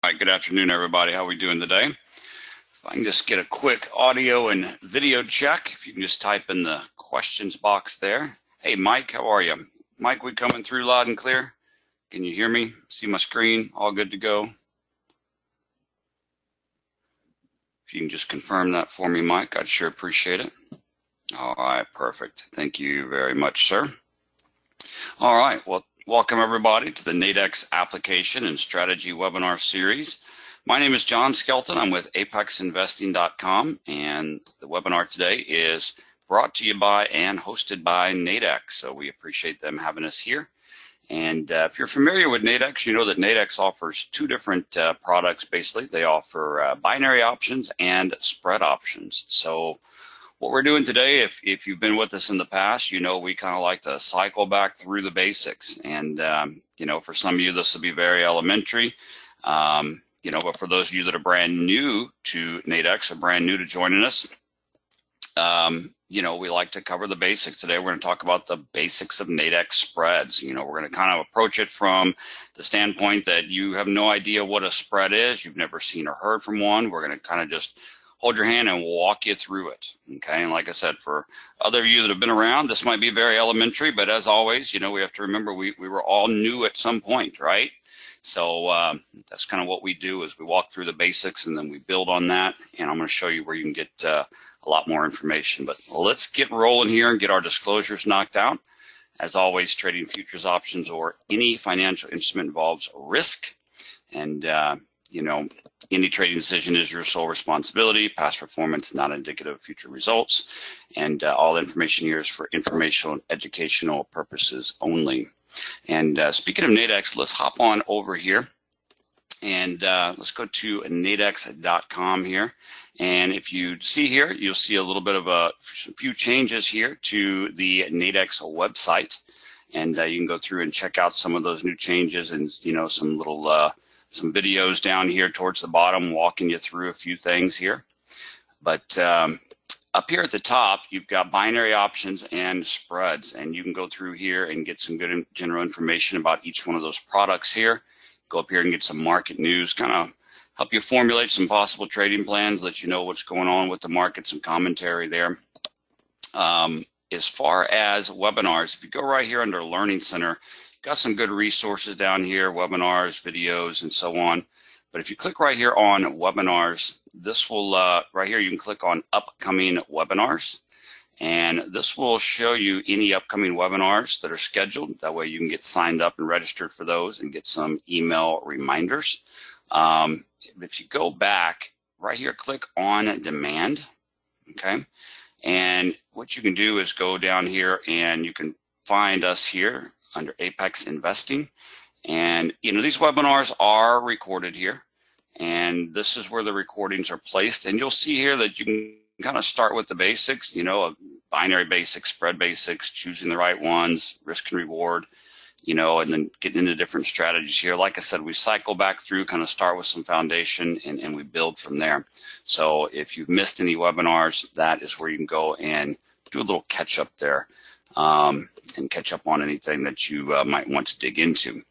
right, good afternoon, everybody. How are we doing today? If I can just get a quick audio and video check, if you can just type in the questions box there. Hey, Mike, how are you? Mike, we coming through loud and clear? Can you hear me? See my screen? All good to go? If you can just confirm that for me, Mike, I'd sure appreciate it. All right, perfect. Thank you very much, sir. All right, well, welcome everybody to the Nadex Application and Strategy Webinar Series. My name is John Skelton. I'm with apexinvesting.com, and the webinar today is brought to you by and hosted by Nadex. So we appreciate them having us here. And if you're familiar with Nadex, you know that Nadex offers two different products, basically. They offer binary options and spread options. So what we're doing today, if you've been with us in the past, you know we kind of like to cycle back through the basics. And, you know, for some of you, this will be very elementary. You know, but for those of you that are brand new to Nadex or brand new to joining us, you know, we like to cover the basics. Today we're going to talk about the basics of Nadex spreads. You know, we're going to kind of approach it from the standpoint that you have no idea what a spread is. You've never seen or heard from one. We're going to kind of just hold your hand and walk you through it. Okay, and like I said, for other of you that have been around, this might be very elementary, but as always, you know, we have to remember we were all new at some point, right? So that's kind of what we do is we walk through the basics and then we build on that. And I'm going to show you where you can get a lot more information. But let's get rolling here and get our disclosures knocked out. As always, trading futures, options, or any financial instrument involves risk. And, you know, any trading decision is your sole responsibility. Past performance not indicative of future results. And all information here is for informational and educational purposes only. And speaking of Nadex, let's hop on over here and let's go to nadex.com here. And if you see here, you'll see a little bit of a few changes here to the Nadex website. And you can go through and check out some of those new changes and, you know, some little some videos down here towards the bottom walking you through a few things here. But up here at the top, you've got binary options and spreads, and you can go through here and get some good general information about each one of those products here. Go up here and get some market news, kind of help you formulate some possible trading plans, let you know what's going on with the market, some commentary there. As far as webinars, if you go right here under Learning Center, got some good resources down here, webinars, videos, and so on. But if you click right here on webinars, this will, right here, you can click on upcoming webinars. And this will show you any upcoming webinars that are scheduled. That way you can get signed up and registered for those and get some email reminders. If you go back, right here, click on demand, okay? And what you can do is go down here and you can find us here under Apex Investing. And, you know, these webinars are recorded here. And this is where the recordings are placed. And you'll see here that you can kind of start with the basics, you know, binary basics, spread basics, choosing the right ones, risk and reward, you know, and then getting into different strategies here. Like I said, we cycle back through, kind of start with some foundation, and we build from there. So if you've missed any webinars, that is where you can go and do a little catch up there and catch up on anything that you might want to dig into.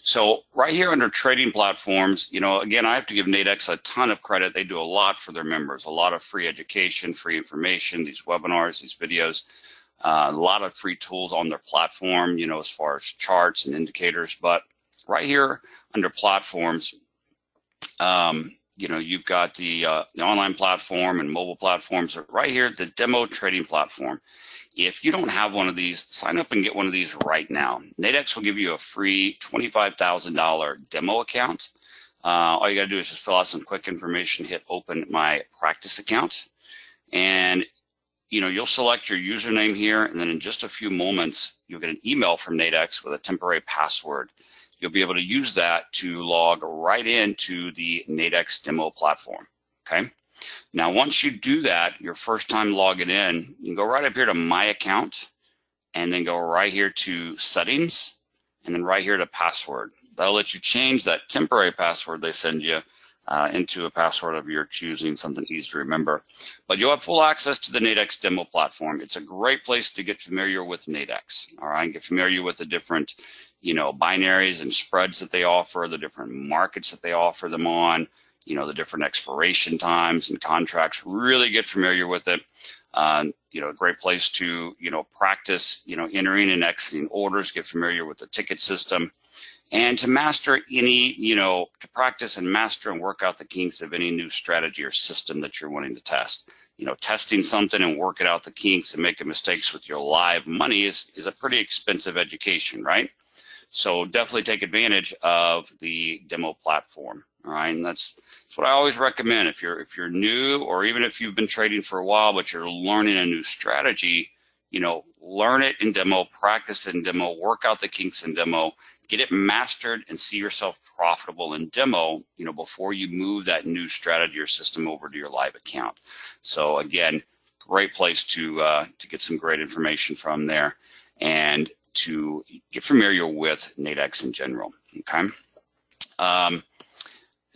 So right here under trading platforms, you know, again, I have to give Nadex a ton of credit. They do a lot for their members, a lot of free education, free information, these webinars, these videos, a lot of free tools on their platform, you know, as far as charts and indicators. But right here under platforms, you know, you've got the online platform and mobile platforms. Right here, the demo trading platform. If you don't have one of these, sign up and get one of these right now. Nadex will give you a free $25,000 demo account. All you got to do is just fill out some quick information, hit open my practice account, and you know, you'll select your username here, and then in just a few moments, you'll get an email from Nadex with a temporary password. You'll be able to use that to log right into the Nadex demo platform, okay? Now, once you do that, your first time logging in, you can go right up here to My Account, and then go right here to Settings, and then right here to Password. That'll let you change that temporary password they send you into a password of your choosing, something easy to remember. But you'll have full access to the Nadex demo platform. It's a great place to get familiar with Nadex, all right? Get familiar with the different, binaries and spreads that they offer, the different markets that they offer them on, the different expiration times and contracts. Really get familiar with it. A great place to, practice, entering and exiting orders, get familiar with the ticket system, and to master any, to practice and master and work out the kinks of any new strategy or system that you're wanting to test. Testing something and working out the kinks and making mistakes with your live money is a pretty expensive education, right? So definitely take advantage of the demo platform. All right, and that's what I always recommend. If you're new, or even if you've been trading for a while but you're learning a new strategy, learn it in demo, practice it in demo, work out the kinks in demo, get it mastered, and see yourself profitable in demo, before you move that new strategy or system over to your live account. So again, great place to get some great information from there, and to get familiar with Nadex in general. Okay.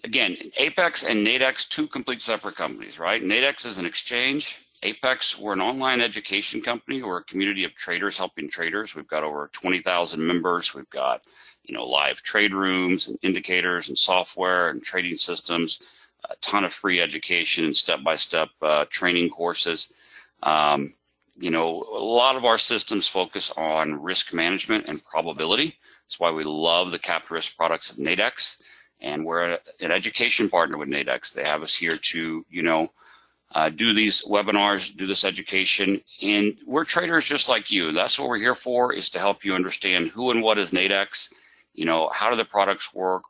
Again, Apex and Nadex, two complete separate companies, right? Nadex is an exchange. Apex, we're an online education company. We're a community of traders helping traders. We've got over 20,000 members. We've got, live trade rooms and indicators and software and trading systems, a ton of free education and step-by-step training courses. A lot of our systems focus on risk management and probability. That's why we love the capped risk products of Nadex. And we're an education partner with Nadex. They have us here to, do these webinars, do this education, and we're traders just like you. That's what we're here for, is to help you understand who and what is Nadex, how do the products work,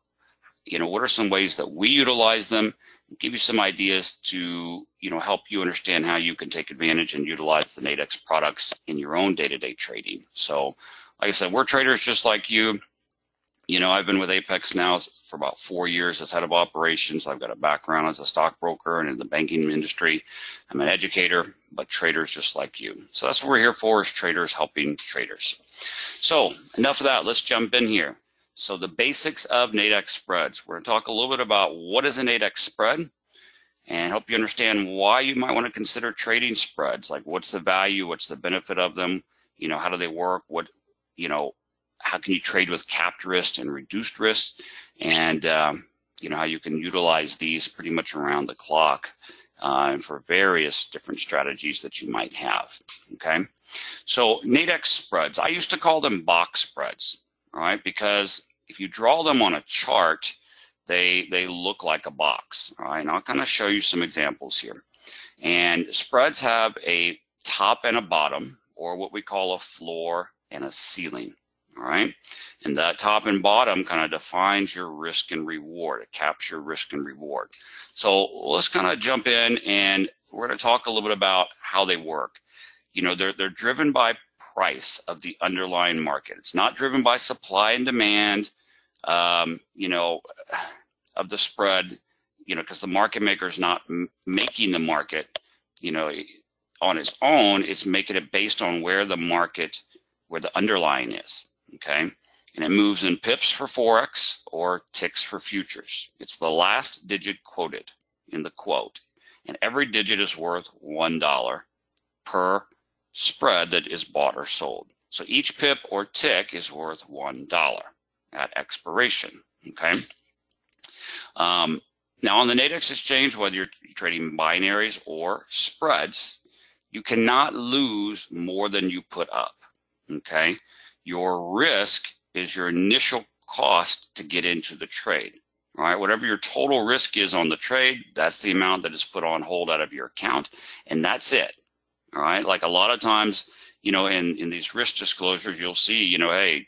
what are some ways that we utilize them, and give you some ideas to, help you understand how you can take advantage and utilize the Nadex products in your own day-to-day trading. So, like I said, we're traders just like you. I've been with Apex now for about 4 years as head of operations. I've got a background as a stockbroker and in the banking industry. I'm an educator, but traders just like you. So that's what we're here for, is traders helping traders. So enough of that. Let's jump in here. So the basics of Nadex spreads. We're going to talk a little bit about what is a Nadex spread and help you understand why you might want to consider trading spreads. Like, what's the value? What's the benefit of them? How do they work? How can you trade with capped risk and reduced risk, and how you can utilize these pretty much around the clock and for various different strategies that you might have. Okay, so Nadex spreads, I used to call them box spreads, all right, because if you draw them on a chart, they look like a box. All right, and I'll kind of show you some examples here. And spreads have a top and a bottom, or what we call a floor and a ceiling. All right, and that top and bottom kind of defines your risk and reward. It caps your risk and reward. So let's kind of jump in, and we're going to talk a little bit about how they work. They're driven by price of the underlying market. It's not driven by supply and demand, of the spread, because the market maker is not making the market, on its own. It's making it based on where the underlying is. Okay, and it moves in pips for forex or ticks for futures. It's the last digit quoted in the quote, and every digit is worth $1 per spread that is bought or sold. So each pip or tick is worth $1 at expiration. Okay. Now on the Nadex exchange, whether you're trading binaries or spreads, you cannot lose more than you put up. Okay. Your risk is your initial cost to get into the trade. All right, whatever your total risk is on the trade, that's the amount that is put on hold out of your account, and that's it. All right, like a lot of times, in these risk disclosures, you'll see, hey,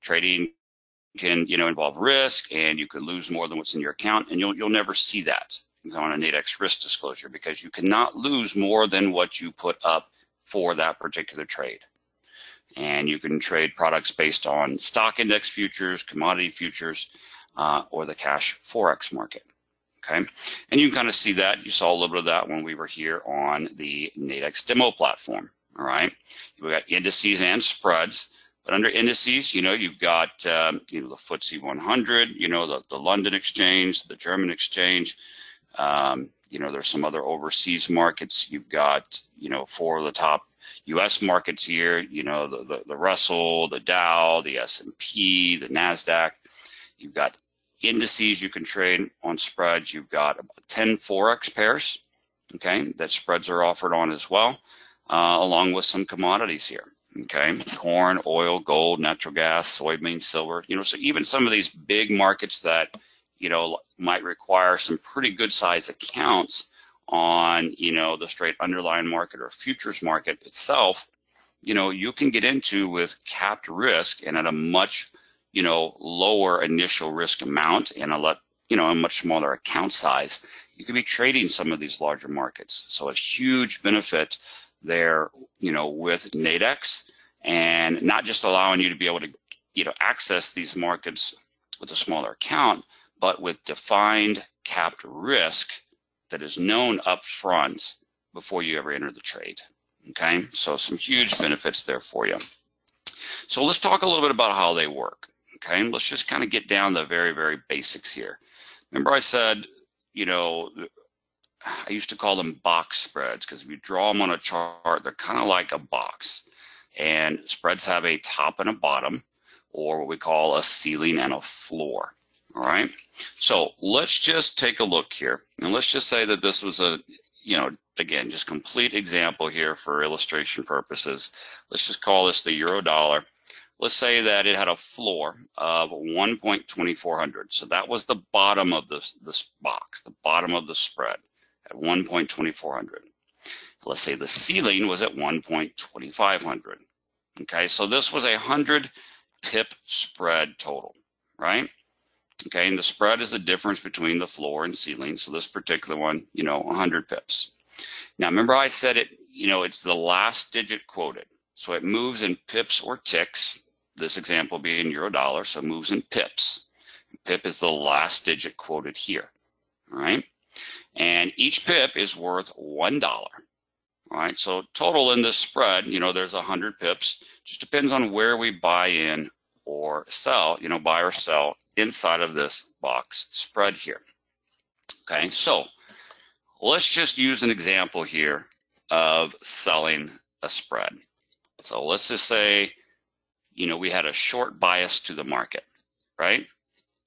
trading can, involve risk, and you could lose more than what's in your account, and you'll never see that on a Nadex risk disclosure, because you cannot lose more than what you put up for that particular trade. And you can trade products based on stock index futures, commodity futures, or the cash forex market. Okay, and you can kind of see that. You saw a little bit of that when we were here on the Nadex demo platform. All right, we got indices and spreads, but under indices, you've got the FTSE 100, the London exchange, the German exchange. There's some other overseas markets. You've got 4 of the top U.S. markets here, you know, the Russell, the Dow, the S&P, the Nasdaq. You've got indices you can trade on spreads. You've got 10 forex pairs, okay, that spreads are offered on as well, along with some commodities here. Okay, corn, oil, gold, natural gas, soybeans, silver, you know, so even some of these big markets that, you know, might require some pretty good size accounts on, you know, the straight underlying market or futures market itself, you know, you can get into with capped risk and at a much, you know, lower initial risk amount and a much smaller account size. You could be trading some of these larger markets. So a huge benefit there, you know, with Nadex, and not just allowing you to be able to, you know, access these markets with a smaller account, but with defined capped risk that is known up front before you ever enter the trade. Okay, so some huge benefits there for you. So let's talk a little bit about how they work. Okay, let's just kind of get down the very, very basics here. Remember I said, you know, I used to call them box spreads because if you draw them on a chart, they're kind of like a box. And spreads have a top and a bottom, or what we call a ceiling and a floor. All right. So let's just take a look here. And let's just say that this was a, you know, again, just complete example here for illustration purposes. Let's just call this the euro dollar. Let's say that it had a floor of 1.2400. So that was the bottom of this box, the bottom of the spread at 1.2400. Let's say the ceiling was at 1.2500. Okay, so this was a 100 pip spread total, right? Okay, and the spread is the difference between the floor and ceiling. So this particular one, you know, 100 pips. Now remember I said it, you know, it's the last digit quoted. So it moves in pips or ticks. This example being euro dollar, so it moves in pips. Pip is the last digit quoted here, all right? And each pip is worth $1. All right, so total in this spread, you know, there's 100 pips. Just depends on where we buy in or sell, you know, buy or sell inside of this box spread here. Okay, so let's just use an example here of selling a spread. So let's just say, you know, we had a short bias to the market, right?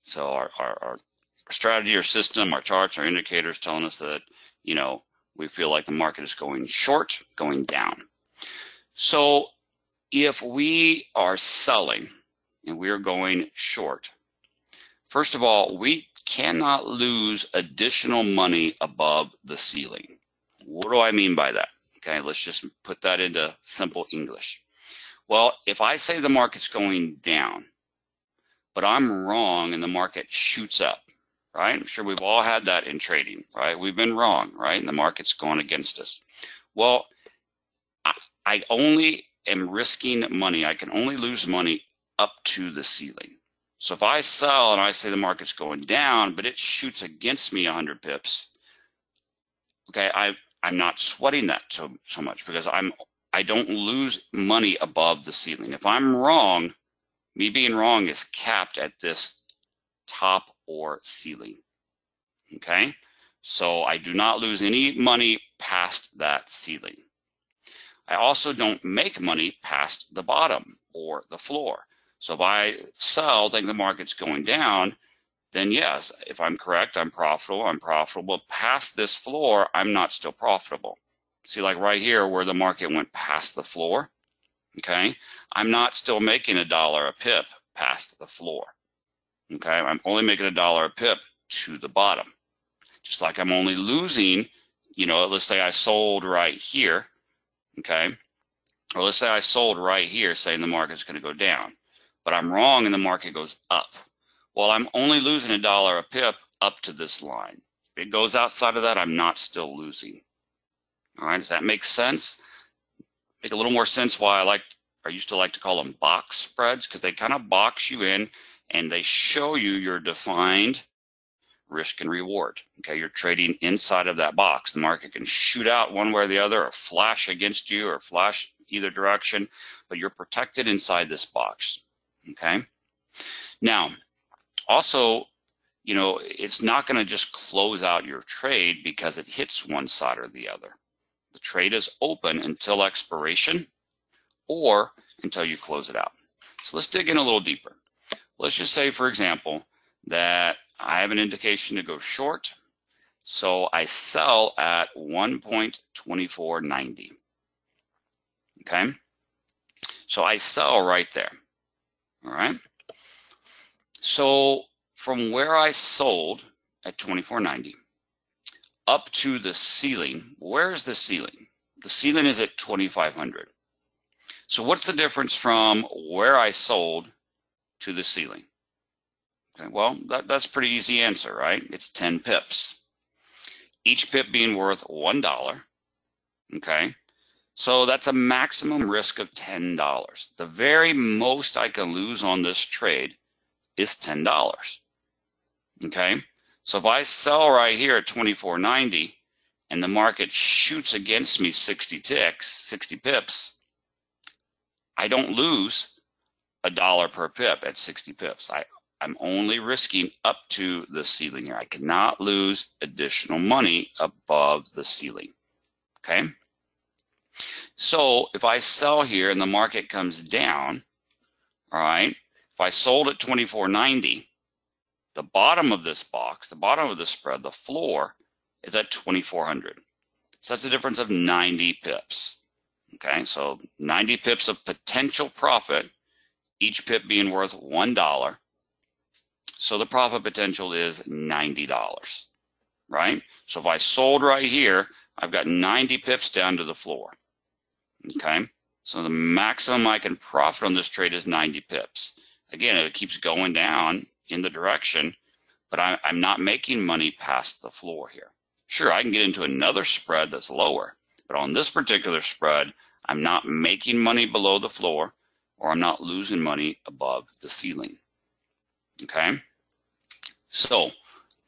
So our strategy or system, our charts, our indicators telling us that, you know, we feel like the market is going short, going down. So if we are selling and we are going short, first of all, we cannot lose additional money above the ceiling. What do I mean by that? Okay, let's just put that into simple English. Well, if I say the market's going down, but I'm wrong and the market shoots up, right? I'm sure we've all had that in trading, right? We've been wrong, right? And the market's gone against us. Well, I only am risking money. I can only lose money up to the ceiling. So if I sell and I say the market's going down, but it shoots against me 100 pips, okay, I'm not sweating that so much because I don't lose money above the ceiling. If I'm wrong, me being wrong is capped at this top or ceiling. Okay, so I do not lose any money past that ceiling. I also don't make money past the bottom or the floor. So if I sell, think the market's going down, then yes, if I'm correct, I'm profitable. Past this floor, I'm not still profitable. See, like right here where the market went past the floor, okay, I'm not still making $1 a pip past the floor. Okay, I'm only making $1 a pip to the bottom. Just like I'm only losing, you know, let's say I sold right here, okay, or let's say I sold right here saying the market's going to go down, but I'm wrong and the market goes up. Well, I'm only losing $1 a pip up to this line. If it goes outside of that, I'm not still losing. All right, does that make sense? Make a little more sense why I used to like to call them box spreads, because they kind of box you in and they show you your defined risk and reward. Okay, you're trading inside of that box. The market can shoot out one way or the other, or flash against you, or flash either direction, but you're protected inside this box. Okay, now also, you know, it's not going to just close out your trade because it hits one side or the other. The trade is open until expiration or until you close it out. So let's dig in a little deeper. Let's just say, for example, that I have an indication to go short. So I sell at 1.2490. Okay? So I sell right there. All right? So from where I sold at 24.90 up to the ceiling, where's the ceiling? The ceiling is at 2,500. So what's the difference from where I sold to the ceiling? Okay, well, that's a pretty easy answer, right? It's 10 pips. Each pip being worth $1. Okay, so that's a maximum risk of $10. The very most I can lose on this trade is $10. Okay, so if I sell right here at 24.90 and the market shoots against me 60 pips, I don't lose $1 per pip at 60 pips. I'm only risking up to the ceiling here. I cannot lose additional money above the ceiling. Okay? So if I sell here and the market comes down, all right, if I sold at 24.90, the bottom of this box, the bottom of the spread, the floor, is at 2,400. So that's a difference of 90 pips. Okay, so 90 pips of potential profit, each pip being worth $1. So the profit potential is $90, right? So if I sold right here, I've got 90 pips down to the floor. Okay, so the maximum I can profit on this trade is 90 pips. Again, it keeps going down in the direction, but I'm not making money past the floor here. Sure, I can get into another spread that's lower, but on this particular spread, I'm not making money below the floor, or I'm not losing money above the ceiling. Okay, so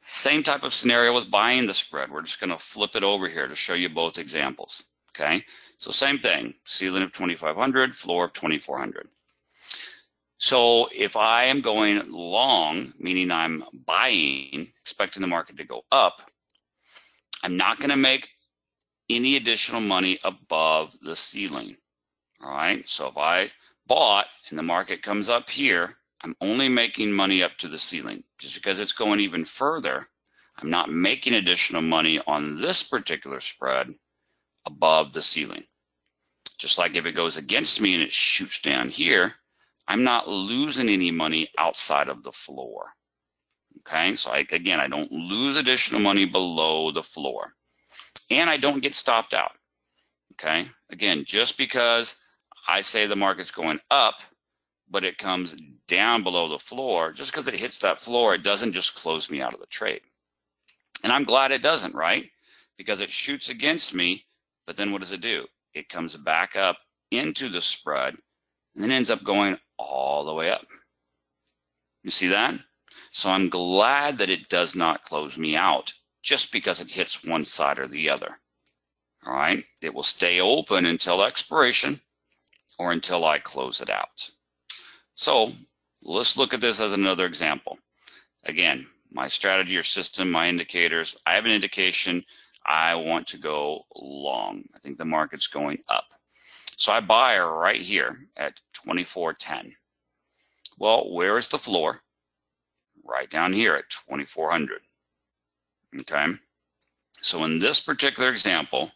same type of scenario with buying the spread. We're just going to flip it over here to show you both examples. Okay, so same thing, ceiling of 2,500, floor of 2,400. So if I am going long, meaning I'm buying, expecting the market to go up, I'm not going to make any additional money above the ceiling. All right, so if I bought and the market comes up here, I'm only making money up to the ceiling. Just because it's going even further, I'm not making additional money on this particular spread above the ceiling. Just like if it goes against me and it shoots down here, I'm not losing any money outside of the floor. Okay, so again, I don't lose additional money below the floor. And I don't get stopped out. Okay, again, just because I say the market's going up, but it comes down below the floor, just because it hits that floor, it doesn't just close me out of the trade. And I'm glad it doesn't, right? Because it shoots against me, but then what does it do? It comes back up into the spread and then ends up going all the way up. You see that? So I'm glad that it does not close me out just because it hits one side or the other. All right, it will stay open until expiration or until I close it out. So let's look at this as another example. Again, my strategy or system, my indicators, I have an indication I want to go long. I think the market's going up. So I buy right here at 24.10. Well, where is the floor? Right down here at 2,400. Okay, so in this particular example,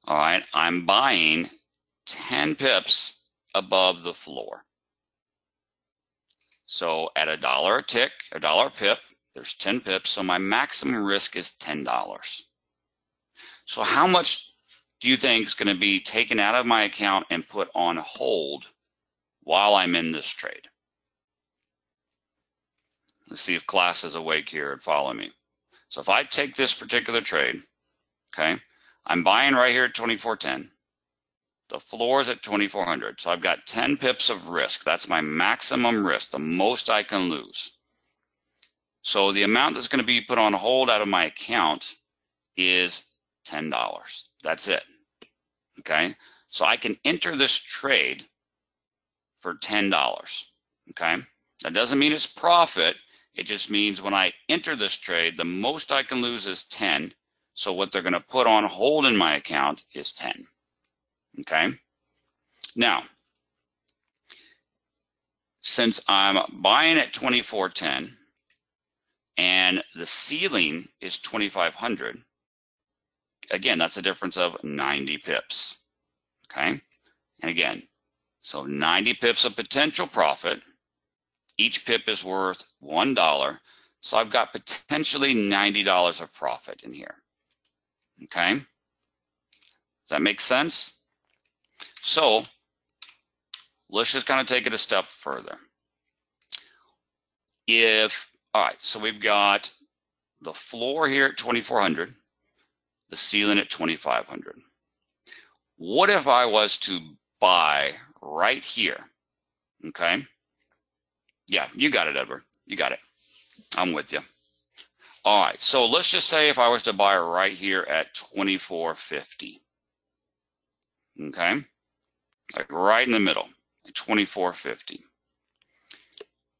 all right, I'm buying 10 pips above the floor. So at $1 a tick, $1 a pip, there's 10 pips, so my maximum risk is $10. So how much do you think is going to be taken out of my account and put on hold while I'm in this trade? Let's see if class is awake here and follow me. So if I take this particular trade, okay, I'm buying right here at 24.10. The floor is at 2,400. So I've got 10 pips of risk. That's my maximum risk, the most I can lose. So the amount that's going to be put on hold out of my account is $10. That's it. Okay, so I can enter this trade for $10. Okay, that doesn't mean it's profit. It just means when I enter this trade, the most I can lose is 10. So what they're going to put on hold in my account is 10. Okay. Now, since I'm buying at 24.10 and the ceiling is 2,500, again, that's a difference of 90 pips. Okay. And again, so 90 pips of potential profit. Each pip is worth $1. So I've got potentially $90 of profit in here. Okay. Does that make sense? So let's just kind of take it a step further. All right, so we've got the floor here at 2,400, the ceiling at 2,500. What if I was to buy right here? Okay. Yeah, you got it, Edward. You got it. I'm with you. All right, so let's just say if I was to buy right here at 24.50. Okay. Like right in the middle at 24.50.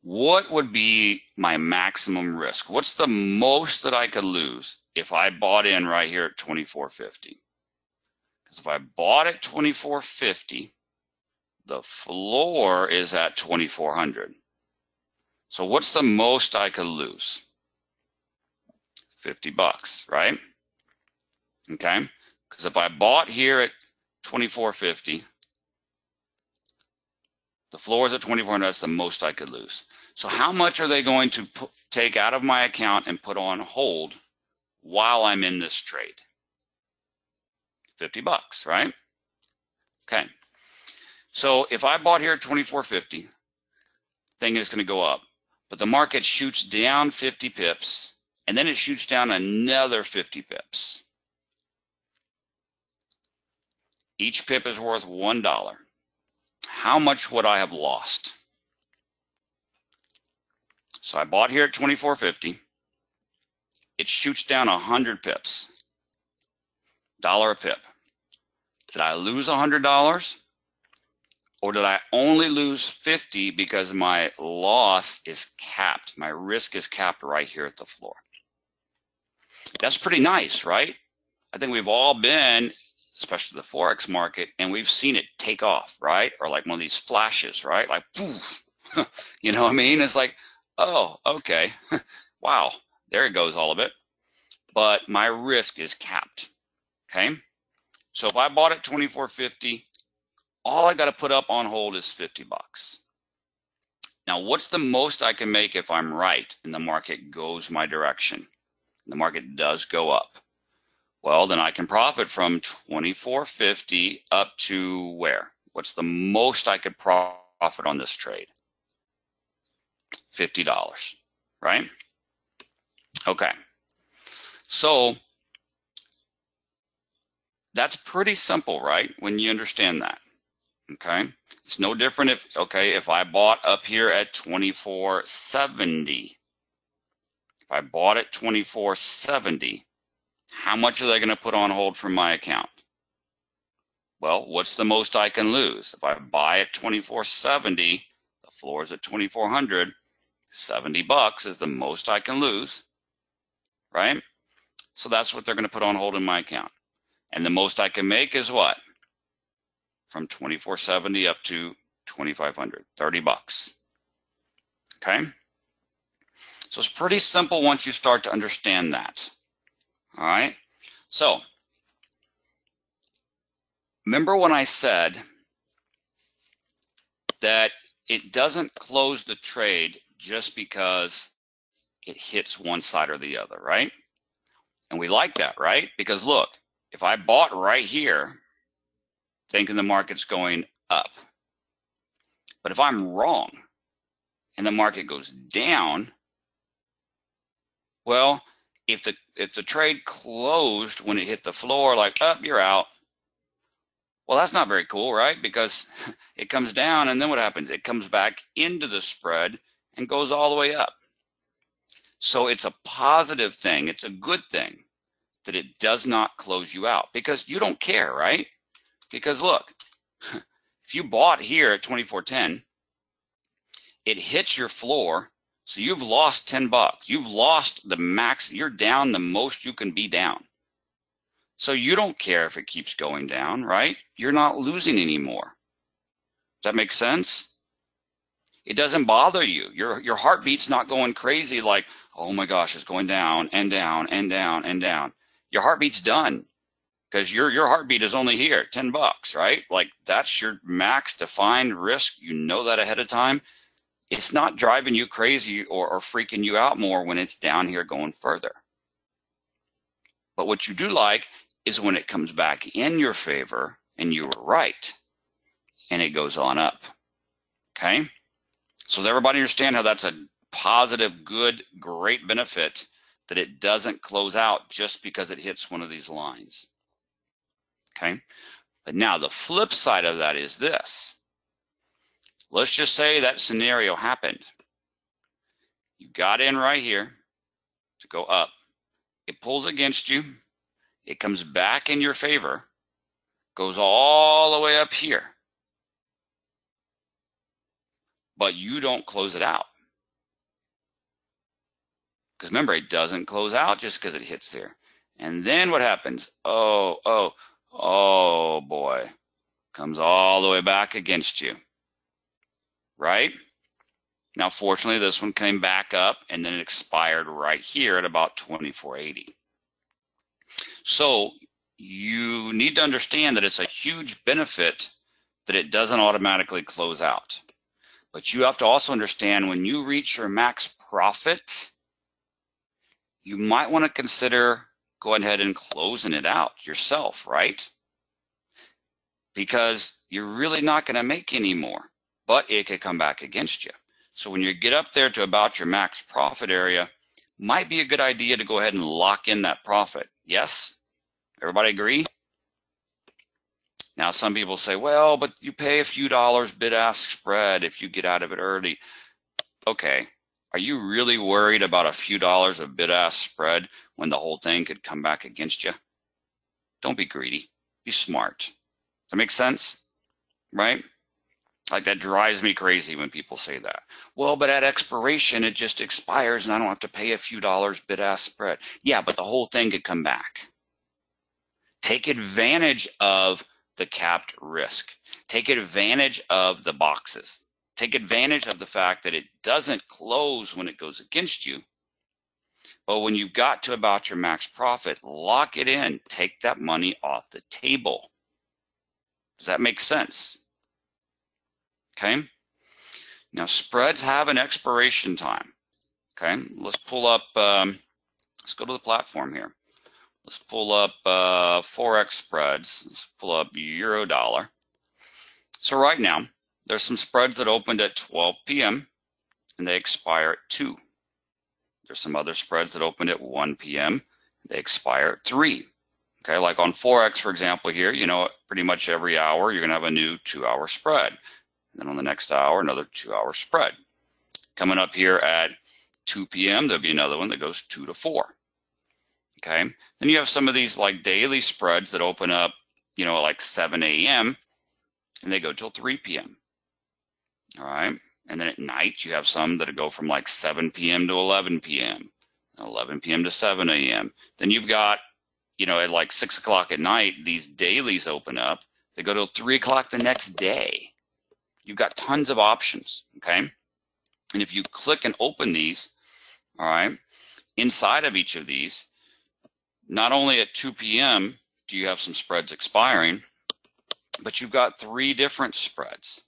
What would be my maximum risk? What's the most that I could lose if I bought in right here at 24.50? Because if I bought at 24.50, the floor is at 2,400. So what's the most I could lose? $50, right? Okay, because if I bought here at 24.50, the floor is at 2,400. That's the most I could lose. So how much are they going to take out of my account and put on hold while I'm in this trade? $50, right? Okay. So if I bought here at 24.50, thing is going to go up, but the market shoots down 50 pips, and then it shoots down another 50 pips. Each pip is worth $1. How much would I have lost? So I bought here at 24.50. It shoots down 100 pips. $1 a pip. Did I lose $100? Or did I only lose 50 because my loss is capped? My risk is capped right here at the floor. That's pretty nice, right? I think we've all been, especially the forex market, and we've seen it take off, right? Or like one of these flashes, right? Like, poof. You know what I mean? It's like, oh, okay. Wow, there it goes, all of it. But my risk is capped, okay? So if I bought at 24.50, all I got to put up on hold is $50. Now, what's the most I can make if I'm right and the market goes my direction? The market does go up. Well, then I can profit from 24.50 up to where? What's the most I could profit on this trade? $50, right? Okay. So that's pretty simple, right? When you understand that. Okay. It's no different if I bought up here at 24.70. If I bought at 24.70, how much are they going to put on hold from my account? Well, what's the most I can lose? If I buy at 24.70, the floor is at 2,400, $70 is the most I can lose, right? So that's what they're going to put on hold in my account. And the most I can make is what? From 24.70 up to 2,500, $30. Okay? So it's pretty simple once you start to understand that. All right? So, remember when I said that it doesn't close the trade just because it hits one side or the other, right? And we like that, right? Because look, if I bought right here, thinking the market's going up, but if I'm wrong and the market goes down, well, if the trade closed when it hit the floor, like, up, you're out. Well, that's not very cool, right? Because it comes down, and then what happens? It comes back into the spread and goes all the way up. So it's a positive thing. It's a good thing that it does not close you out, because you don't care, right? Because look, if you bought here at 24.10, it hits your floor, so you've lost $10. You've lost the max. You're down the most you can be down. So you don't care if it keeps going down, right? You're not losing anymore. Does that make sense? It doesn't bother you. Your heartbeat's not going crazy like, oh my gosh, it's going down and down and down and down. Your heartbeat's done because your heartbeat is only here, $10, right? Like that's your max defined risk. You know that ahead of time. It's not driving you crazy or freaking you out more when it's down here going further. But what you do like is when it comes back in your favor and you were right and it goes on up. Okay? So does everybody understand how that's a positive, good, great benefit that it doesn't close out just because it hits one of these lines? Okay? But now the flip side of that is this. Let's just say that scenario happened. You got in right here to go up. It pulls against you. It comes back in your favor, goes all the way up here. But you don't close it out. Because remember, it doesn't close out just because it hits there. And then what happens? Oh boy. Comes all the way back against you. Right? Now, fortunately, this one came back up and then it expired right here at about 24.80. So you need to understand that it's a huge benefit that it doesn't automatically close out. But you have to also understand when you reach your max profit, you might want to consider going ahead and closing it out yourself, right? Because you're really not going to make any more, but it could come back against you. So when you get up there to about your max profit area, might be a good idea to go ahead and lock in that profit. Yes? Everybody agree? Now, some people say, well, but you pay a few dollars bid-ask spread if you get out of it early. Okay, are you really worried about a few dollars of bid-ask spread when the whole thing could come back against you? Don't be greedy. Be smart. Does that make sense? Right? Like that drives me crazy when people say that. Well, but at expiration, it just expires and I don't have to pay a few dollars bid-ask spread. Yeah, but the whole thing could come back. Take advantage of the capped risk. Take advantage of the boxes. Take advantage of the fact that it doesn't close when it goes against you. But when you've got to about your max profit, lock it in. Take that money off the table. Does that make sense? Okay. Now spreads have an expiration time. Okay. Let's pull up, let's go to the platform here. Let's pull up forex spreads. Let's pull up euro dollar. So right now, there's some spreads that opened at 12 p.m. and they expire at 2. There's some other spreads that opened at 1 p.m. They expire at 3. Okay, like on forex, for example, here, you know, pretty much every hour you're going to have a new 2-hour spread. And then on the next hour, another 2-hour spread. Coming up here at 2 p.m., there'll be another one that goes 2 to 4. Okay, then you have some of these like daily spreads that open up, you know, like 7 a.m. and they go till 3 p.m. All right, and then at night you have some that go from like 7 p.m. to 11 p.m., 11 p.m. to 7 a.m. Then you've got, you know, at like 6 o'clock at night, these dailies open up. They go till 3 o'clock the next day. You've got tons of options, okay? And if you click and open these, all right, inside of each of these, not only at 2 p.m. do you have some spreads expiring, but you've got 3 different spreads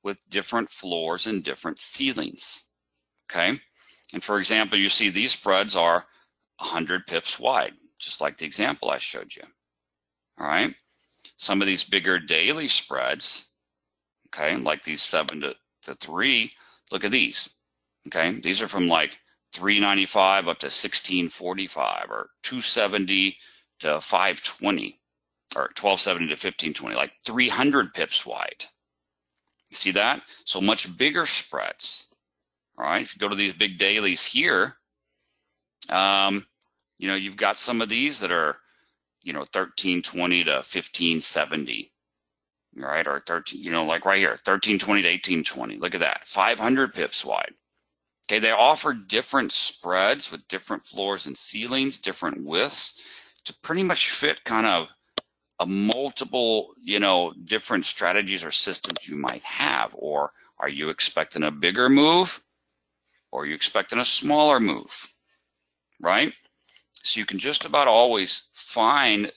with different floors and different ceilings, okay? And for example, you see these spreads are 100 pips wide, just like the example I showed you, all right? Some of these bigger daily spreads, okay, like these 7 to 3, look at these, okay? These are from like 395 up to 1645, or 270 to 520, or 1270 to 1520, like 300 pips wide. You see that? So much bigger spreads. All right, if you go to these big dailies here, you know, you've got some of these that are, you know, 1320 to 1570. Right, or 13, you know, like right here, 1320 to 1820. Look at that, 500 pips wide. Okay, they offer different spreads with different floors and ceilings, different widths. to pretty much fit kind of a multiple, different strategies or systems you might have. Or are you expecting a bigger move? Or are you expecting a smaller move? Right? So you can just about always find,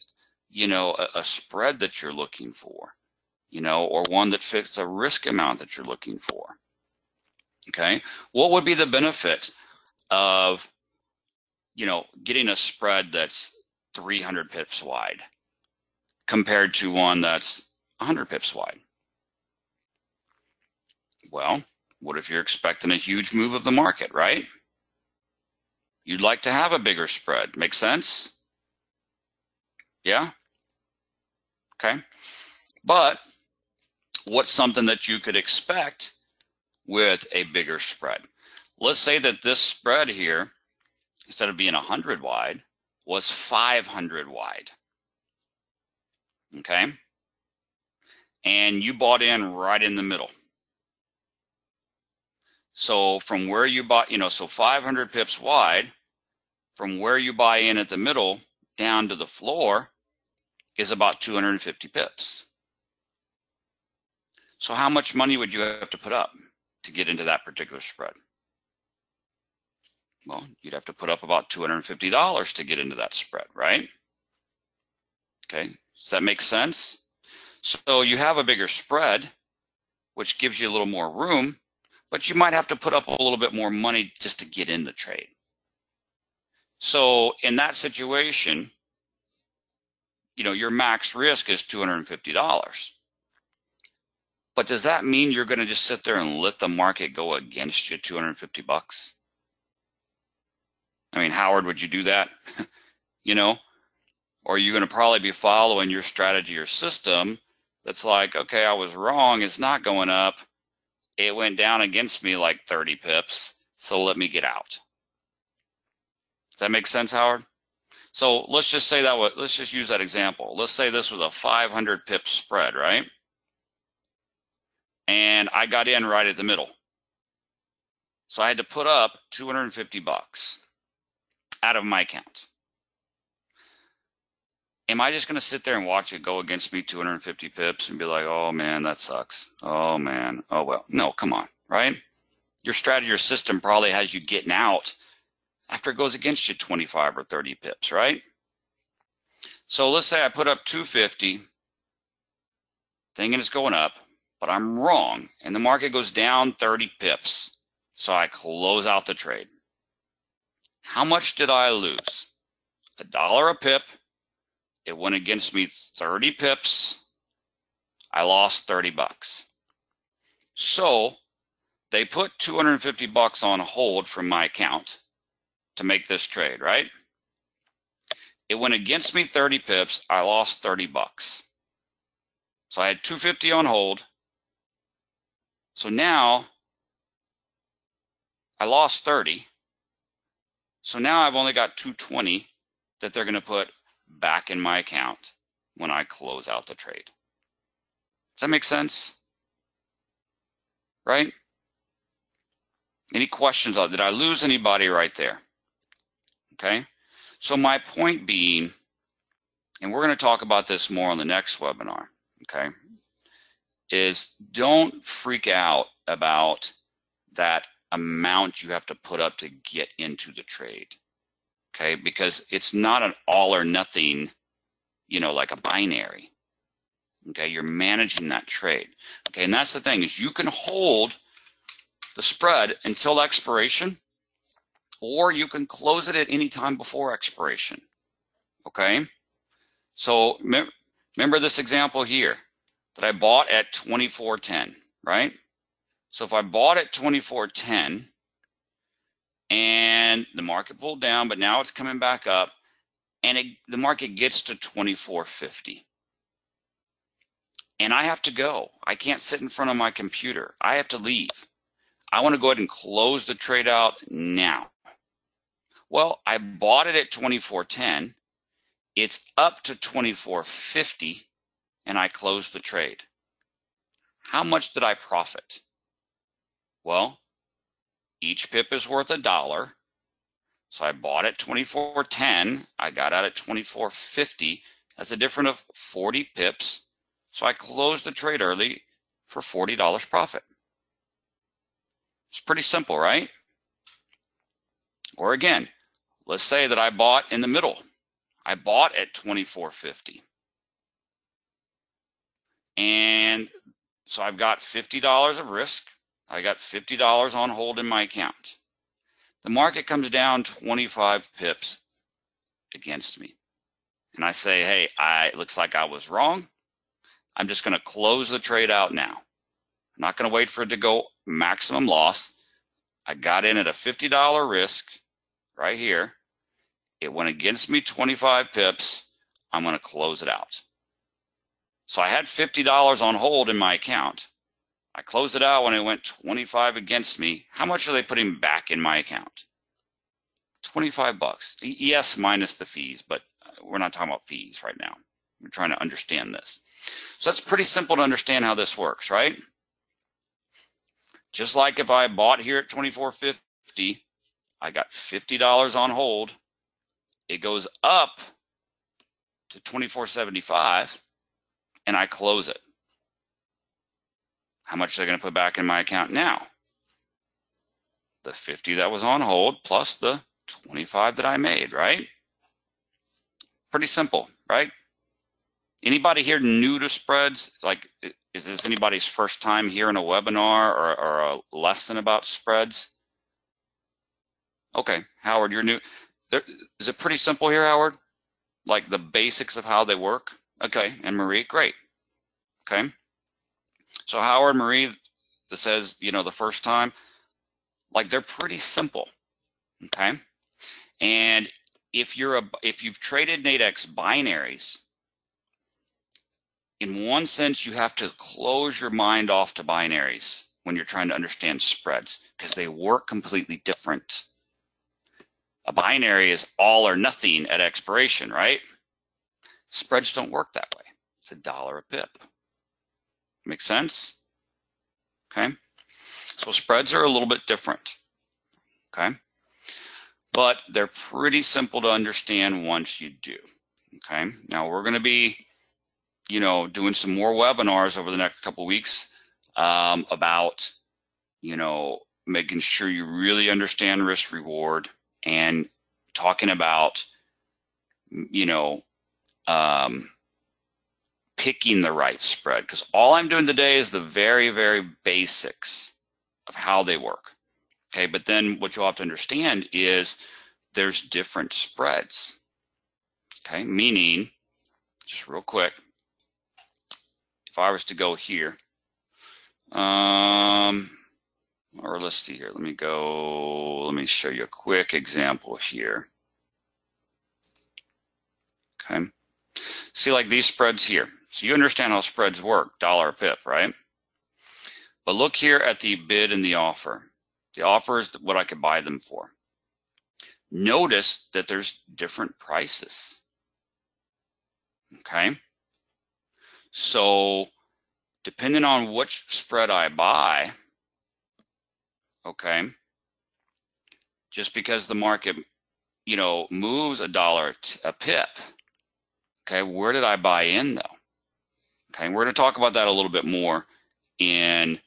a spread that you're looking for, or one that fits a risk amount that you're looking for. Okay? What would be the benefit of, getting a spread that's 300 pips wide compared to one that's 100 pips wide? Well, what if you're expecting a huge move of the market, right? You'd like to have a bigger spread. Make sense? Yeah? Okay. But what's something that you could expect with a bigger spread? Let's say that this spread here, instead of being 100 wide, was 500 wide. Okay? And you bought in right in the middle. So from where you bought, so 500 pips wide, from where you buy in at the middle down to the floor is about 250 pips. So how much money would you have to put up to get into that particular spread? Well, you'd have to put up about $250 to get into that spread, right? Okay, does that make sense? So you have a bigger spread, which gives you a little more room, but you might have to put up a little bit more money just to get in the trade. So in that situation, your max risk is $250. But does that mean you're going to just sit there and let the market go against you $250? I mean, Howard, would you do that? Or are you going to probably be following your strategy or system that's like, okay, I was wrong. It's not going up. It went down against me like 30 pips. So let me get out. Does that make sense, Howard? So let's just say let's just use that example. Let's say this was a 500 pip spread, right? And I got in right at the middle. So I had to put up $250 out of my account. Am I just going to sit there and watch it go against me 250 pips and be like, oh man, that sucks. Oh man, oh well. No, come on, right? Your strategy or system probably has you getting out after it goes against you 25 or 30 pips, right? So let's say I put up 250, thinking it's going up, but I'm wrong, and the market goes down 30 pips. So I close out the trade. How much did I lose? $1 a pip. It went against me 30 pips. I lost 30 bucks. So they put $250 on hold from my account to make this trade, right? It went against me 30 pips. I lost 30 bucks. So I had 250 on hold. So now I lost 30. So now I've only got 220 that they're going to put back in my account when I close out the trade. Does that make sense? Right? Any questions? Did I lose anybody right there? Okay. So my point being, and we're going to talk about this more on the next webinar, okay, is don't freak out about that amount you have to put up to get into the trade, okay, because it's not an all or nothing, like a binary, okay. You're managing that trade, okay, and that's the thing, is you can hold the spread until expiration, or you can close it at any time before expiration, okay. So remember this example here that I bought at 24.10, right? So if I bought at 24.10 and the market pulled down, but now it's coming back up, and the market gets to 24.50, and I have to go. I can't sit in front of my computer. I have to leave. I want to go ahead and close the trade out now. Well, I bought it at 24.10. It's up to 24.50, and I closed the trade. How much did I profit? Well, each pip is worth $1. So I bought at 24.10. I got out at 24.50. That's a difference of 40 pips. So I closed the trade early for $40 profit. It's pretty simple, right? Or again, let's say that I bought in the middle. I bought at 24.50. And so I've got $50 of risk. I got $50 on hold in my account. The market comes down 25 pips against me. And I say, hey, it looks like I was wrong. I'm just going to close the trade out now. I'm not going to wait for it to go maximum loss. I got in at a $50 risk right here. It went against me 25 pips. I'm going to close it out. So I had $50 on hold in my account. I closed it out when it went 25 against me. How much are they putting back in my account? 25 bucks. Yes, minus the fees, but we're not talking about fees right now. We're trying to understand this. So that's pretty simple to understand how this works, right? Just like if I bought here at 24.50, I got $50 on hold. It goes up to 24.75 and I close it. How much are they going to put back in my account now? The 50 that was on hold plus the 25 that I made, right? Pretty simple, right? Anybody here new to spreads? Like, is this anybody's first time hearing a webinar or a lesson about spreads? Okay, Howard, you're new. Is it pretty simple here, Howard? Like the basics of how they work? Okay, and Marie, great. Okay. So Howard, Marie, that says, you know, the first time, like they're pretty simple, okay? And if you've traded Nadex binaries, in one sense, you have to close your mind off to binaries when you're trying to understand spreads because they work completely different. A binary is all or nothing at expiration, right? Spreads don't work that way. It's $1 a pip. Make sense? Okay. So spreads are a little bit different. Okay. But they're pretty simple to understand once you do. Okay. Now we're going to be, you know, doing some more webinars over the next couple of weeks about, you know, making sure you really understand risk reward and talking about, you know, picking the right spread, because all I'm doing today is the very, very basics of how they work. Okay, but then what you'll have to understand is there's different spreads. Okay, meaning, just real quick, if I was to go here, or let's see here, let me show you a quick example here. Okay, see like these spreads here. So you understand how spreads work, $1 a pip, right? But look here at the bid and the offer. The offer is what I could buy them for. Notice that there's different prices. Okay? So depending on which spread I buy, okay, just because the market, you know, moves $1 a pip, okay, where did I buy in though? Okay, we're going to talk about that a little bit more in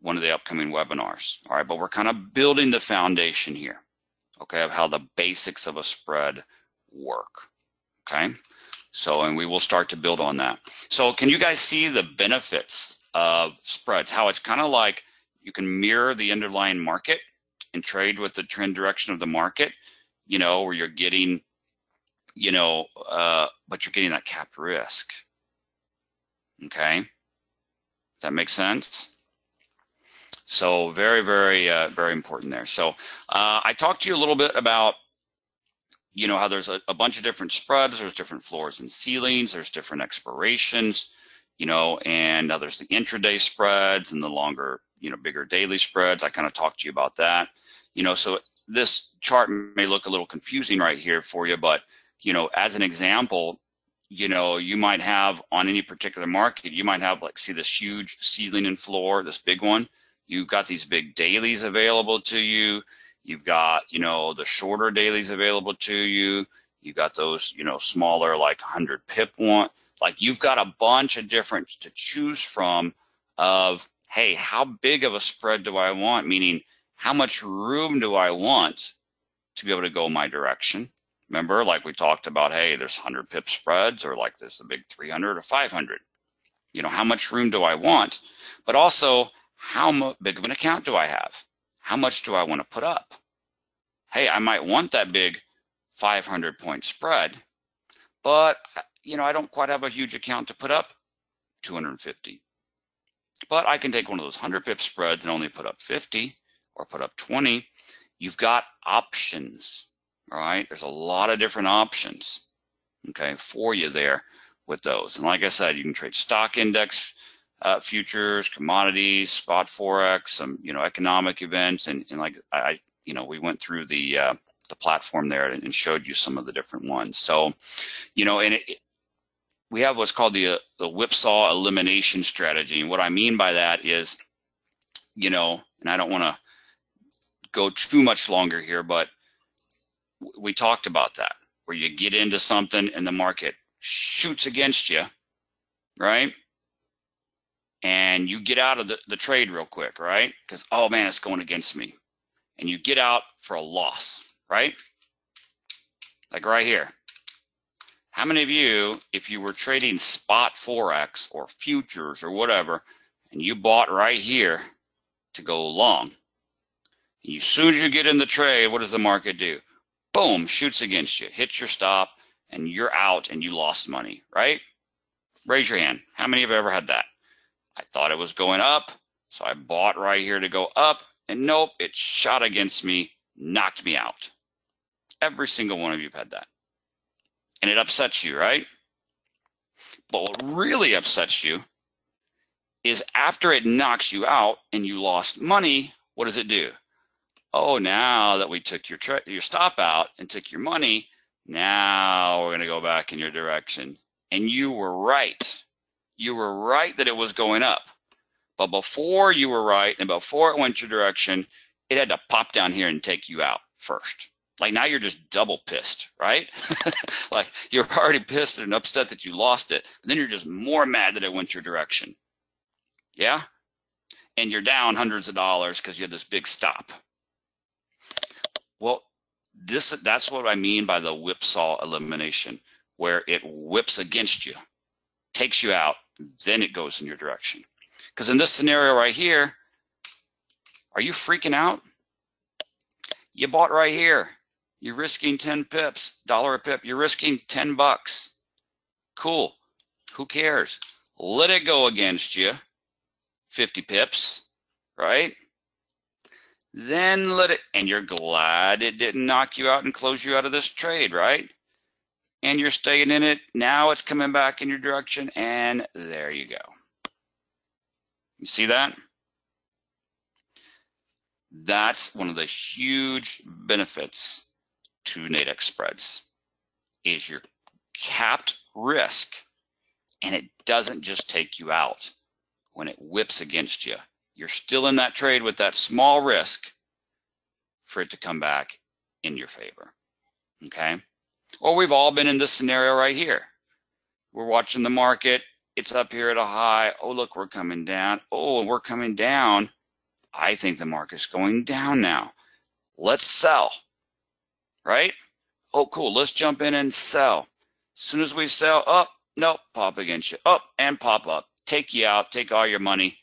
one of the upcoming webinars. All right, but we're kind of building the foundation here, okay, of how the basics of a spread work. Okay, so, and we will start to build on that. So can you guys see the benefits of spreads, how it's kind of like you can mirror the underlying market and trade with the trend direction of the market, you know, where you're getting, you know, but you're getting that capped risk. Okay, does that make sense? So very, very, very important there. So I talked to you a little bit about, you know, how there's a bunch of different spreads, there's different floors and ceilings, there's different expirations, you know, and now there's the intraday spreads and the longer, you know, bigger daily spreads. I kind of talked to you about that, you know, so this chart may look a little confusing right here for you, but, you know, as an example, you know, you might have on any particular market, you might have like, see this huge ceiling and floor, this big one. You've got these big dailies available to you. You've got, the shorter dailies available to you. You've got those, smaller, like 100 pip one. Like, you've got a bunch of different to choose from of, hey, how big of a spread do I want? Meaning, how much room do I want to be able to go my direction? Remember, like we talked about, hey, there's 100 pip spreads, or like there's a big 300 or 500. How much room do I want? But also, how big of an account do I have? How much do I want to put up? Hey, I might want that big 500 point spread, but I don't quite have a huge account to put up 250. But I can take one of those 100 pip spreads and only put up 50 or put up 20. You've got options, all right? There's a lot of different options, okay, for you there with those. And like I said, you can trade stock index futures, commodities, spot forex, some economic events, and like we went through the platform there and showed you some of the different ones. So and we have what's called the whipsaw elimination strategy, and what I mean by that is and I don't want to go too much longer here, but we talked about that, where you get into something and the market shoots against you, right? And you get out of the trade real quick, right? Because, oh man, it's going against me. And you get out for a loss, right? Like right here. How many of you, if you were trading spot forex or futures or whatever, and you bought right here to go long, and as soon as you get in the trade, what does the market do? Boom, shoots against you, hits your stop, and you're out and you lost money, right? Raise your hand. How many have ever had that? I thought it was going up, so I bought right here to go up, and nope, it shot against me, knocked me out. Every single one of you have had that. And it upsets you, right? But what really upsets you is after it knocks you out and you lost money, what does it do? Oh, now that we took your stop out and took your money, now we're going to go back in your direction. And you were right. You were right that it was going up. But before you were right and before it went your direction, it had to pop down here and take you out first. Like now you're just double pissed, right? Like you're already pissed and upset that you lost it. And then you're just more mad that it went your direction. Yeah? And you're down hundreds of dollars because you had this big stop. Well, that's what I mean by the whipsaw elimination, where it whips against you, takes you out, then it goes in your direction. Because in this scenario right here, are you freaking out? You bought right here. You're risking 10 pips, $1 a pip. You're risking 10 bucks. Cool. Who cares? Let it go against you, 50 pips, right? Then let it, and you're glad it didn't knock you out and close you out of this trade, right? And you're staying in it. Now it's coming back in your direction, and there you go. You see that? That's one of the huge benefits to Nadex Spreads, is your capped risk, and it doesn't just take you out when it whips against you. You're still in that trade with that small risk for it to come back in your favor, okay? Or we've all been in this scenario right here. We're watching the market. It's up here at a high. Oh, look, we're coming down. Oh, we're coming down. I think the market's going down now. Let's sell, right? Oh, cool. Let's jump in and sell. As soon as we sell, up, nope, pop against you. Up and pop up. Take you out, take all your money,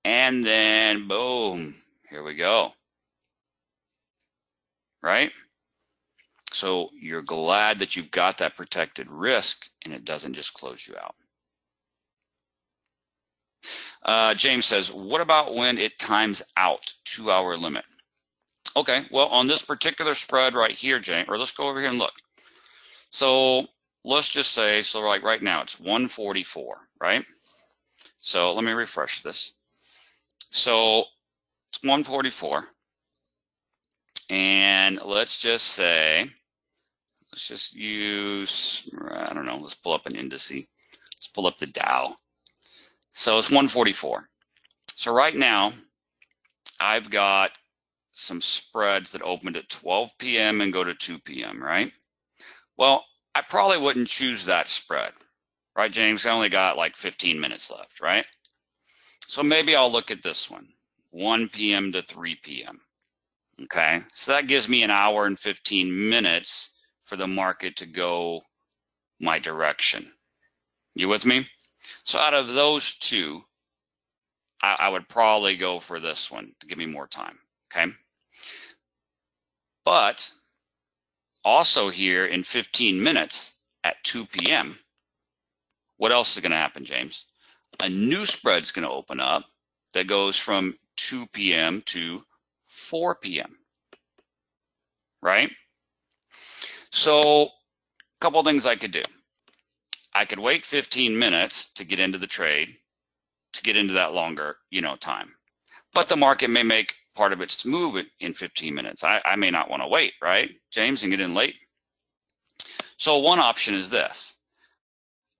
and then boom, here we go, right? So you're glad that you've got that protected risk and it doesn't just close you out. James says, what about when it times out, 2-hour limit? Okay, well, on this particular spread right here, James, or let's go over here and look. So let's just say, so like right now it's 144, right? So let me refresh this. So it's 144. And let's just say, let's just use, I don't know, let's pull up an indice. Let's pull up the Dow. So it's 144. So right now, I've got some spreads that opened at 12 p.m. and go to 2 p.m., right? Well, I probably wouldn't choose that spread, right, James? I only got like 15 minutes left, right? So maybe I'll look at this one, 1 p.m. to 3 p.m. Okay, so that gives me an hour and 15 minutes for the market to go my direction. You with me? So out of those two, I would probably go for this one to give me more time, okay? But also here in 15 minutes at 2 p.m., what else is going to happen, James? A new spread's going to open up that goes from 2 p.m. to 4 p.m., right? So a couple of things I could do. I could wait 15 minutes to get into the trade, to get into that longer, time. But the market may make part of its move in 15 minutes. I may not want to wait, right, James, and get in late. So one option is this.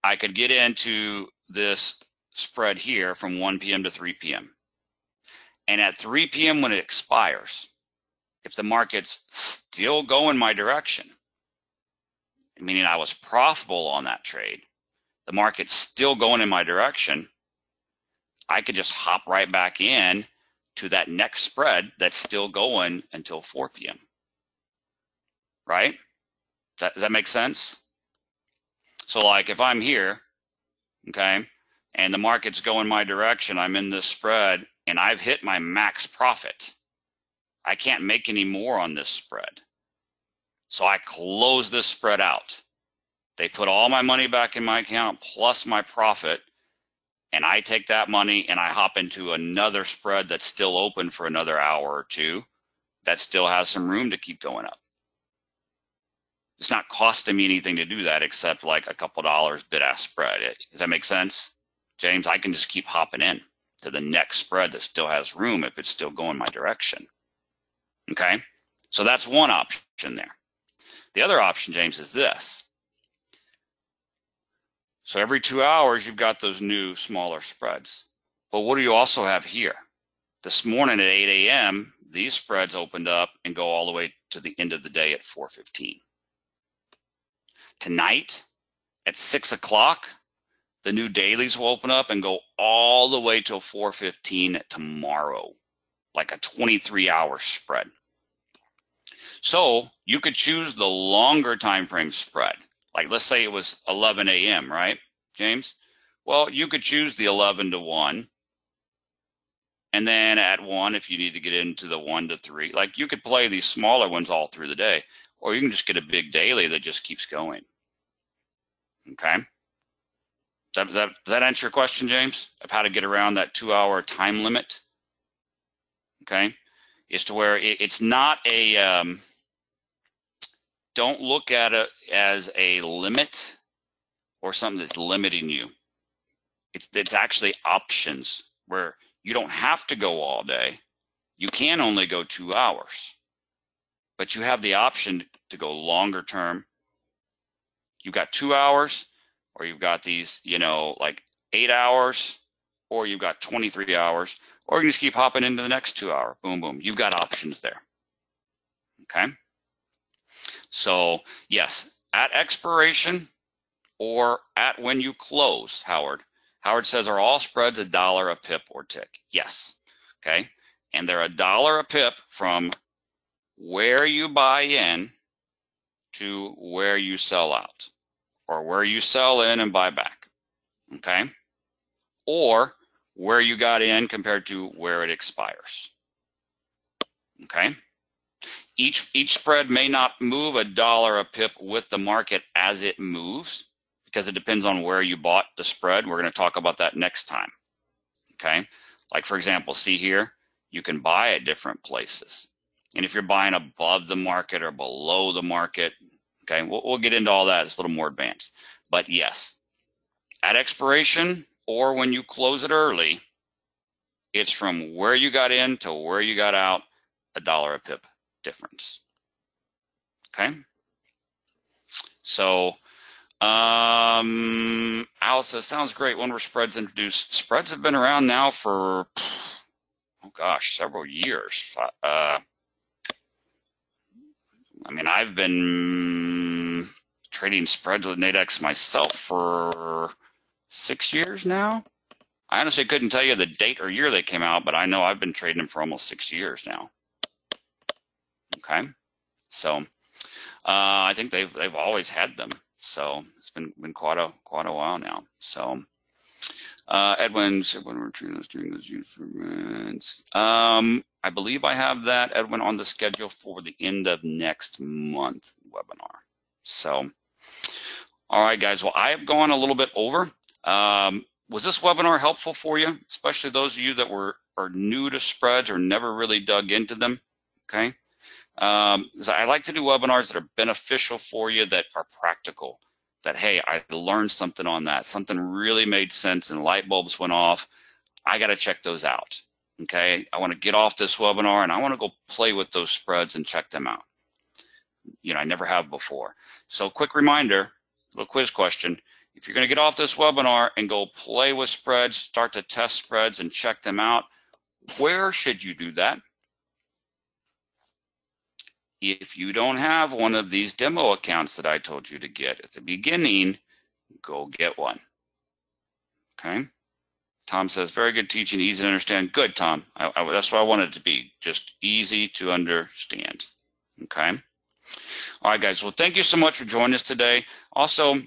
I could get into this spread here from 1 p.m. to 3 p.m. And at 3 p.m. when it expires, if the market's still going my direction, meaning I was profitable on that trade, the market's still going in my direction, I could just hop right back in to that next spread that's still going until 4 p.m. Right? Does that make sense? So like if I'm here, okay, and the market's going my direction, I'm in this spread, and I've hit my max profit. I can't make any more on this spread. So I close this spread out. They put all my money back in my account plus my profit, and I take that money and I hop into another spread that's still open for another hour or two that still has some room to keep going up. It's not costing me anything to do that except like a couple dollars bid-ask spread. Does that make sense, James? I can just keep hopping in to the next spread that still has room if it's still going my direction. Okay, so that's one option there. The other option, James, is this. So every 2 hours, you've got those new smaller spreads. But what do you also have here? This morning at 8 a.m., these spreads opened up and go all the way to the end of the day at 4:15. Tonight at 6 o'clock, the new dailies will open up and go all the way till 4:15 tomorrow, like a 23-hour spread. So you could choose the longer time frame spread. Like let's say it was 11 a.m., right, James? Well, you could choose the 11 to 1. And then at 1, if you need to get into the 1 to 3, like you could play these smaller ones all through the day, or you can just get a big daily that just keeps going. Okay? Does that answer your question, James, of how to get around that 2-hour time limit? Okay? Is to where it's not a, don't look at it as a limit or something that's limiting you. It's actually options where you don't have to go all day. You can only go 2 hours, but you have the option to go longer term. You've got 2 hours, or you've got these, like 8 hours, or you've got 23 hours, or you can just keep hopping into the next 2 hour. Boom, boom. You've got options there. Okay? So, yes, at expiration or at when you close, Howard. Howard says, are all spreads $1 a pip or tick? Yes. Okay? And they're $1 a pip from where you buy in to where you sell out, or where you sell in and buy back. Okay? Or where you got in compared to where it expires. Okay? Each spread may not move $1 a pip with the market as it moves, because it depends on where you bought the spread. We're going to talk about that next time. Okay? Like for example, see here, you can buy at different places. And if you're buying above the market or below the market, okay, we'll get into all that. It's a little more advanced. But yes, at expiration or when you close it early, it's from where you got in to where you got out, $1 a pip difference. Okay? So, Alice says, sounds great. When were spreads introduced? Spreads have been around now for, oh gosh, several years. I mean, I've been trading spreads with Nadex myself for 6 years now. I honestly couldn't tell you the date or year they came out, but I know I've been trading them for almost 6 years now. Okay, so I think they've always had them. So it's been quite a while now. So Edwin said when we're doing those instruments. I believe I have that, Edwin, on the schedule for the end of next month webinar. So, all right, guys. Well, I have gone a little bit over. Was this webinar helpful for you, especially those of you that are new to spreads or never really dug into them? Okay. I like to do webinars that are beneficial for you, that are practical, that, hey, I learned something on that. Something really made sense and light bulbs went off. I got to check those out. Okay. I want to get off this webinar and I want to go play with those spreads and check them out. You know, I never have before. So quick reminder, little quiz question. If you're going to get off this webinar and go play with spreads, start to test spreads and check them out, where should you do that? If you don't have one of these demo accounts that I told you to get at the beginning, go get one. Okay. Tom says, very good teaching, easy to understand. Good, Tom. That's what I wanted it to be, just easy to understand. Okay. All right, guys. Well, thank you so much for joining us today. Also,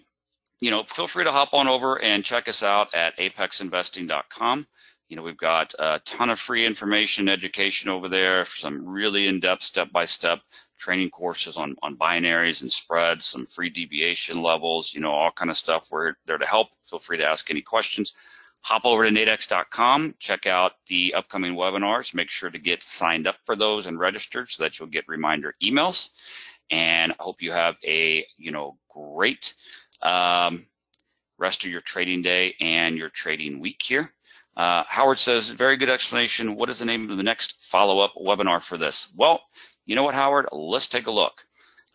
you know, feel free to hop on over and check us out at apexinvesting.com. You know, we've got a ton of free information, education over there, for some really in-depth, step-by-step training courses on binaries and spreads, some free deviation levels, you know, all kind of stuff. We're there to help. Feel free to ask any questions. Hop over to nadex.com, check out the upcoming webinars. Make sure to get signed up for those and registered so that you'll get reminder emails. And I hope you have a, you know, great rest of your trading day and your trading week here. Howard says, very good explanation. What is the name of the next follow-up webinar for this? Well, you know what, Howard? Let's take a look.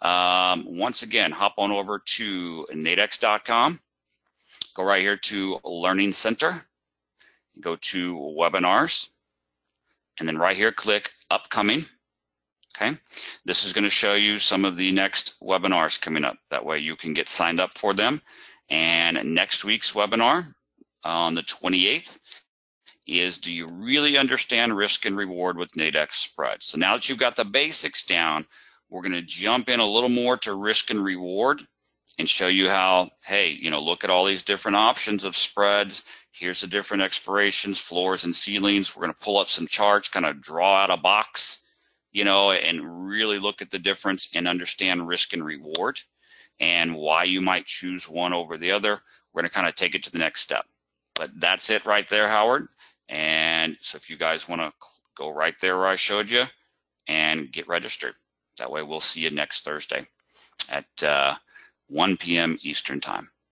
Once again, hop on over to nadex.com. Go right here to Learning Center. Go to Webinars. And then right here, click Upcoming. Okay. This is going to show you some of the next webinars coming up. That way you can get signed up for them. And next week's webinar on the 28th is, do you really understand risk and reward with Nadex Spreads? So now that you've got the basics down, we're going to jump in a little more to risk and reward and show you how, hey, you know, look at all these different options of spreads. Here's the different expirations, floors and ceilings. We're going to pull up some charts, kind of draw out a box, you know, and really look at the difference and understand risk and reward and why you might choose one over the other. We're going to kind of take it to the next step. But that's it right there, Howard. And so if you guys want to go right there where I showed you and get registered, that way we'll see you next Thursday at 1 p.m. Eastern Time.